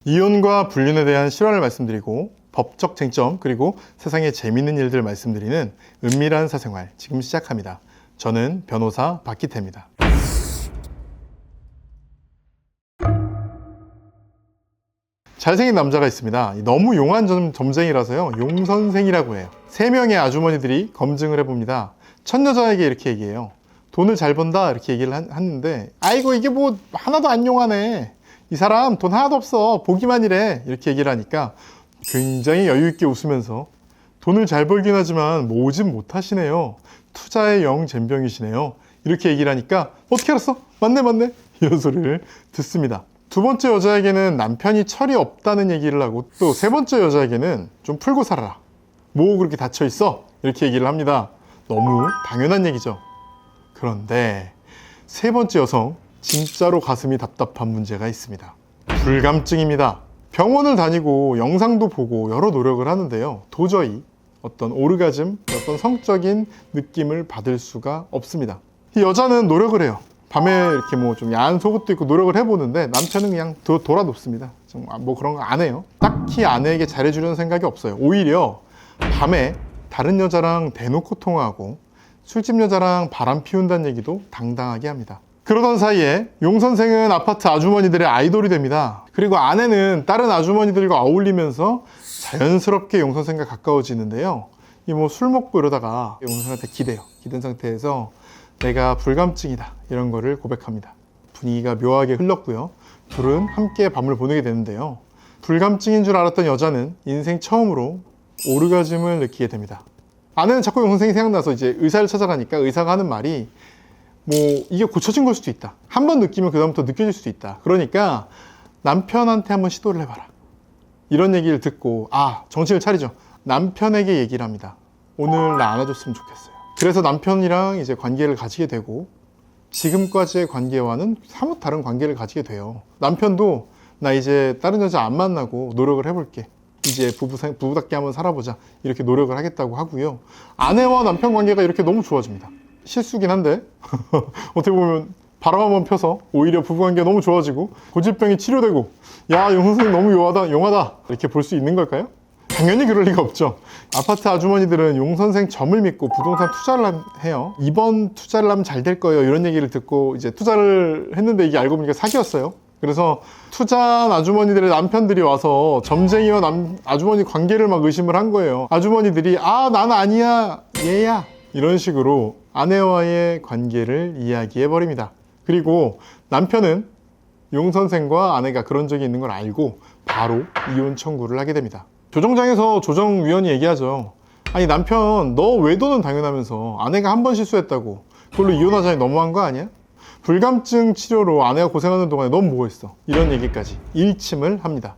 이혼과 불륜에 대한 실화를 말씀드리고 법적 쟁점 그리고 세상의 재미있는 일들을 말씀드리는 은밀한 사생활 지금 시작합니다. 저는 변호사 박기태입니다. 잘생긴 남자가 있습니다. 너무 용한 점쟁이라서요 용선생이라고 해요. 3명의 아주머니들이 검증을 해봅니다. 첫 여자에게 이렇게 얘기해요. 돈을 잘 번다 이렇게 얘기를 하는데 아이고 이게 뭐 하나도 안 용하네, 이 사람 돈 하나도 없어, 보기만 이래, 이렇게 얘기를 하니까 굉장히 여유있게 웃으면서 돈을 잘 벌긴 하지만 모집 못하시네요, 투자에 영 젬병이시네요, 이렇게 얘기를 하니까 어떻게 알았어? 맞네 이런 소리를 듣습니다. 두 번째 여자에게는 남편이 철이 없다는 얘기를 하고, 또 세 번째 여자에게는 좀 풀고 살아라, 뭐 그렇게 닫혀있어, 이렇게 얘기를 합니다. 너무 당연한 얘기죠. 그런데 세 번째 여성, 진짜로 가슴이 답답한 문제가 있습니다. 불감증입니다. 병원을 다니고 영상도 보고 여러 노력을 하는데요, 도저히 어떤 오르가즘, 어떤 성적인 느낌을 받을 수가 없습니다. 이 여자는 노력을 해요. 밤에 이렇게 뭐 좀 야한 속옷도 입고 노력을 해보는데 남편은 그냥 돌아눕습니다. 뭐 그런 거 안 해요. 딱히 아내에게 잘해주려는 생각이 없어요. 오히려 밤에 다른 여자랑 대놓고 통화하고 술집 여자랑 바람 피운다는 얘기도 당당하게 합니다. 그러던 사이에 용 선생은 아파트 아주머니들의 아이돌이 됩니다. 그리고 아내는 다른 아주머니들과 어울리면서 자연스럽게 용 선생과 가까워지는데요, 이 뭐 술 먹고 이러다가 용 선생한테 기댄 상태에서 내가 불감증이다 이런 거를 고백합니다. 분위기가 묘하게 흘렀고요, 둘은 함께 밤을 보내게 되는데요, 불감증인 줄 알았던 여자는 인생 처음으로 오르가즘을 느끼게 됩니다. 아내는 자꾸 용 선생이 생각나서 이제 의사를 찾아가니까 의사가 하는 말이 뭐 이게 고쳐진 걸 수도 있다, 한번 느끼면 그 다음부터 느껴질 수도 있다, 그러니까 남편한테 한번 시도를 해봐라, 이런 얘기를 듣고 정신을 차리죠. 남편에게 얘기를 합니다. 오늘 나 안아줬으면 좋겠어요. 그래서 남편이랑 이제 관계를 가지게 되고, 지금까지의 관계와는 사뭇 다른 관계를 가지게 돼요. 남편도 나 이제 다른 여자 안 만나고 노력을 해볼게, 이제 부부답게 한번 살아보자, 이렇게 노력을 하겠다고 하고요. 아내와 남편 관계가 이렇게 너무 좋아집니다. 실수긴 한데 어떻게 보면 바람 한번 펴서 오히려 부부관계가 너무 좋아지고 고질병이 치료되고, 야, 용 선생님 너무 용하다 이렇게 볼 수 있는 걸까요? 당연히 그럴 리가 없죠. 아파트 아주머니들은 용 선생 점을 믿고 부동산 투자를 해요. 이번 투자를 하면 잘 될 거예요, 이런 얘기를 듣고 이제 투자를 했는데 이게 알고 보니까 사기였어요. 그래서 투자한 아주머니들의 남편들이 와서 점쟁이와 아주머니 관계를 막 의심을 한 거예요. 아주머니들이 난 아니야, 얘야, 이런 식으로 아내와의 관계를 이야기해 버립니다. 그리고 남편은 용 선생과 아내가 그런 적이 있는 걸 알고 바로 이혼 청구를 하게 됩니다. 조정장에서 조정위원이 얘기하죠. 아니 남편 너 외도는 당연하면서 아내가 한 번 실수했다고 그걸로 이혼하자니 너무한 거 아니야? 불감증 치료로 아내가 고생하는 동안에 넌 뭐 했어? 이런 얘기까지 일침을 합니다.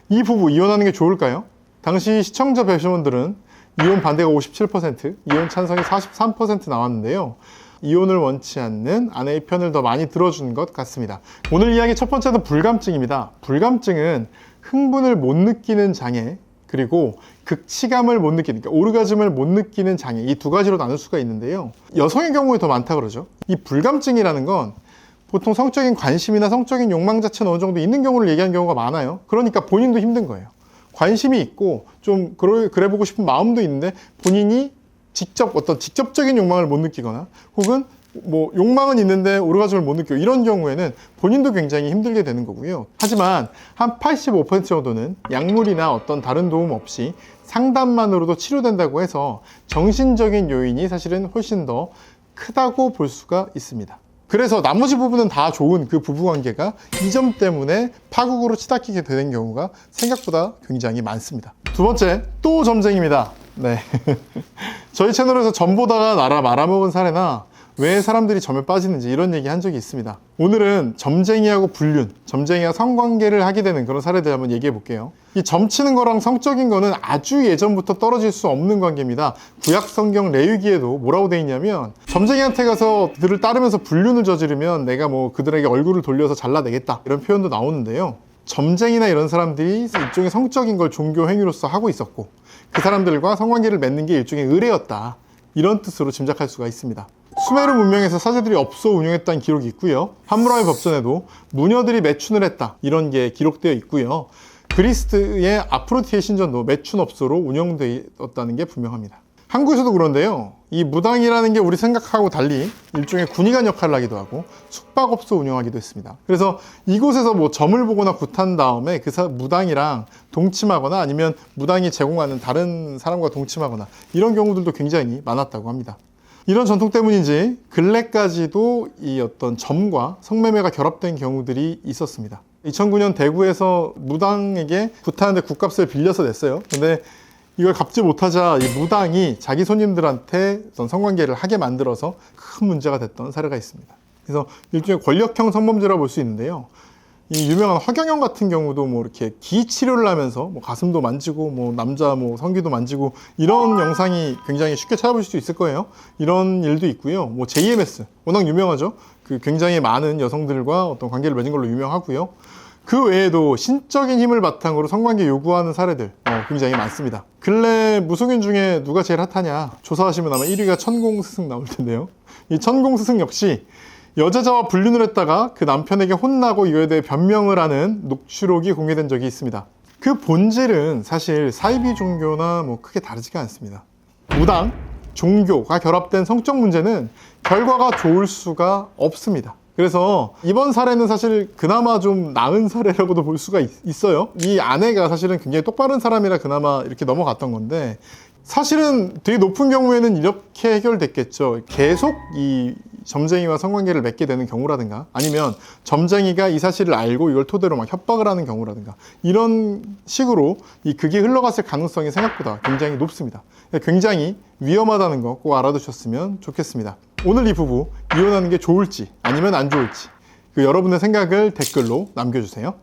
이 부부 이혼하는 게 좋을까요? 당시 시청자 배심원들은 이혼 반대가 57%, 이혼 찬성이 43% 나왔는데요, 이혼을 원치 않는 아내의 편을 더 많이 들어준 것 같습니다. 오늘 이야기 첫 번째는 불감증입니다. 불감증은 흥분을 못 느끼는 장애, 그리고 극치감을 못 느끼는, 그러니까 오르가즘을 못 느끼는 장애, 이 두 가지로 나눌 수가 있는데요, 여성의 경우에 더 많다 그러죠. 이 불감증이라는 건 보통 성적인 관심이나 성적인 욕망 자체는 어느 정도 있는 경우를 얘기하는 경우가 많아요. 그러니까 본인도 힘든 거예요. 관심이 있고 좀 그래 보고 싶은 마음도 있는데 본인이 어떤 직접적인 욕망을 못 느끼거나, 혹은 뭐 욕망은 있는데 오르가즘을 못 느끼고, 이런 경우에는 본인도 굉장히 힘들게 되는 거고요. 하지만 한 85% 정도는 약물이나 어떤 다른 도움 없이 상담만으로도 치료된다고 해서 정신적인 요인이 사실은 훨씬 더 크다고 볼 수가 있습니다. 그래서 나머지 부분은 다 좋은 그 부부관계가 이 점 때문에 파국으로 치닫히게 되는 경우가 생각보다 굉장히 많습니다. 두 번째, 또 점쟁입니다. 네. 저희 채널에서 점 보다가 말아먹은 사례나 왜 사람들이 점에 빠지는지 이런 얘기 한 적이 있습니다. 오늘은 점쟁이하고 불륜, 점쟁이와 성관계를 하게 되는 그런 사례들 한번 얘기해 볼게요. 이 점 치는 거랑 성적인 거는 아주 예전부터 떨어질 수 없는 관계입니다. 구약 성경 레위기에도 뭐라고 돼 있냐면, 점쟁이한테 가서 그들을 따르면서 불륜을 저지르면 내가 뭐 그들에게 얼굴을 돌려서 잘라내겠다, 이런 표현도 나오는데요, 점쟁이나 이런 사람들이 일종의 성적인 걸 종교 행위로서 하고 있었고, 그 사람들과 성관계를 맺는 게 일종의 의례였다, 이런 뜻으로 짐작할 수가 있습니다. 수메르 문명에서 사제들이 업소 운영했다는 기록이 있고요. 함무라비 법전에도 무녀들이 매춘을 했다 이런 게 기록되어 있고요. 그리스의 아프로디테 신전도 매춘 업소로 운영되었다는 게 분명합니다. 한국에서도 그런데요, 이 무당이라는 게 우리 생각하고 달리 일종의 군의관 역할을 하기도 하고 숙박업소 운영하기도 했습니다. 그래서 이곳에서 뭐 점을 보거나 굿한 다음에 그 무당이랑 동침하거나 아니면 무당이 제공하는 다른 사람과 동침하거나 이런 경우들도 굉장히 많았다고 합니다. 이런 전통 때문인지 근래까지도 이 어떤 점과 성매매가 결합된 경우들이 있었습니다. 2009년 대구에서 무당에게 굿하는데 굿값을 빌려서 냈어요. 근데 이걸 갚지 못하자 이 무당이 자기 손님들한테 어떤 성관계를 하게 만들어서 큰 문제가 됐던 사례가 있습니다. 그래서 일종의 권력형 성범죄라고 볼 수 있는데요. 이 유명한 허경영 같은 경우도 뭐 이렇게 기 치료를 하면서 뭐 가슴도 만지고 뭐 남자 뭐 성기도 만지고 이런 영상이 굉장히 쉽게 찾아보실 수 있을 거예요. 이런 일도 있고요. 뭐 JMS 워낙 유명하죠. 그 굉장히 많은 여성들과 어떤 관계를 맺은 걸로 유명하고요. 그 외에도 신적인 힘을 바탕으로 성관계 요구하는 사례들 굉장히 많습니다. 근래 무속인 중에 누가 제일 핫하냐 조사하시면 아마 1위가 천공스승 나올 텐데요. 이 천공스승 역시 여자자와 불륜을 했다가 그 남편에게 혼나고 이거에 대해 변명을 하는 녹취록이 공개된 적이 있습니다. 그 본질은 사실 사이비 종교나 뭐 크게 다르지가 않습니다. 무당, 종교가 결합된 성적 문제는 결과가 좋을 수가 없습니다. 그래서 이번 사례는 사실 그나마 좀 나은 사례라고도 볼 수가 있어요. 이 아내가 사실은 굉장히 똑바른 사람이라 그나마 이렇게 넘어갔던 건데 사실은 되게 높은 경우에는 이렇게 해결됐겠죠. 계속 이 점쟁이와 성관계를 맺게 되는 경우라든가 아니면 점쟁이가 이 사실을 알고 이걸 토대로 막 협박을 하는 경우라든가 이런 식으로 이 극이 흘러갔을 가능성이 생각보다 굉장히 높습니다. 굉장히 위험하다는 거 꼭 알아두셨으면 좋겠습니다. 오늘 이 부부 이혼하는 게 좋을지 아니면 안 좋을지 그 여러분의 생각을 댓글로 남겨주세요.